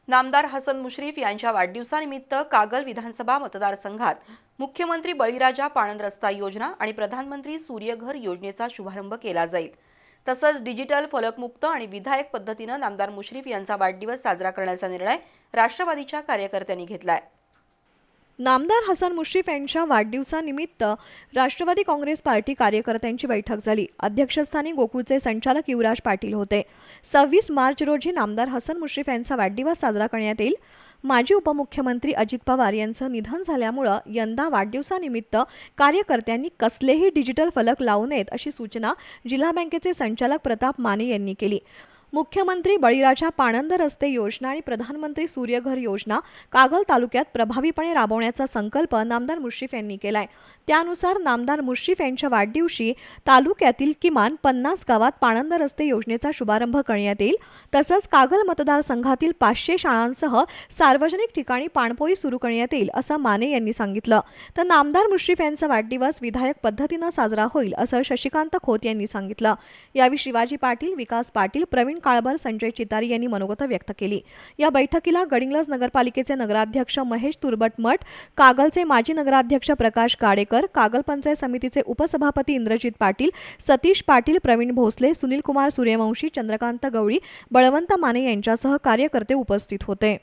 नामदार हसन मुश्रीफ यांच्या वाढदिवसानिमित्त कागल विधानसभा मतदारसंघात मुख्यमंत्री बळीराजा पाणंद रस्ता योजना आणि प्रधानमंत्री सूर्यघर योजनेचा शुभारंभ केला जाईल। तसंच डिजिटल फलकमुक्त आणि विधायक पद्धतीने नामदार मुश्रीफ यांचा वाढदिवस साजरा करण्याचा निर्णय राष्ट्रवादीच्या कार्यकर्त्यांनी घेतलाय। नामदार हसन मुश्रीफ यांच्या वाढदिवसानिमित्त राष्ट्रवादी काँग्रेस पार्टी कार्यकर्त्यांची बैठक झाली। अध्यक्षस्थानी गोकुळचे संचालक युवराज पाटील होते। 26 मार्च रोजी नामदार हसन मुश्रीफ यांचा वाढदिवस साजरा करण्यात येईल। माजी उपमुख्यमंत्री अजित पवार यांचं निधन झाल्यामुळे यंदा वाढदिवसानिमित्त कार्यकर्त्यांनी कसलेही डिजिटल फलक लावू नयेत अशी सूचना जिल्हा बँकेचे संचालक प्रताप माने यांनी केली। मुख्यमंत्री बळीराजा पाणंद रस्ते योजना आणि प्रधानमंत्री सूर्यघर योजना कागल तालुक्यात प्रभावीपणे राबवण्याचा संकल्प नामदार मुश्रीफ यांनी केलाय। त्यानुसार नामदार मुश्रीफ यांच्या वाढदिवशी तालुक्यातील किमान 50 गावात पाणंद रस्ते योजनेचा शुभारंभ करण्यात येईल। तसंच कागल मतदारसंघातील 500 शाळांसह सार्वजनिक ठिकाणी पाणपोई सुरू करण्यात येईल असं माने यांनी सांगितलं। तर नामदार मुश्रीफ यांचा वाढदिवस विधायक पद्धतीने साजरा होईल असं शशिकांत खोत यांनी सांगितलं। यावेळी शिवाजी पाटील, विकास पाटील, प्रवीण काळबर, संजय चितारी यांनी मनोगत व्यक्त केली। या बैठकीला गडिंग्लज नगरपालिकेचे नगराध्यक्ष महेश तुरबटमठ, कागलचे माजी नगराध्यक्ष प्रकाश गाडेकर, कागल पंचायत समितीचे उपसभापती इंद्रजित पाटील, सतीश पाटील, प्रवीण भोसले, सुनील कुमार सूर्यवंशी, चंद्रकांत गवळी, बळवंत माने यांच्यासह कार्यकर्ते उपस्थित होते।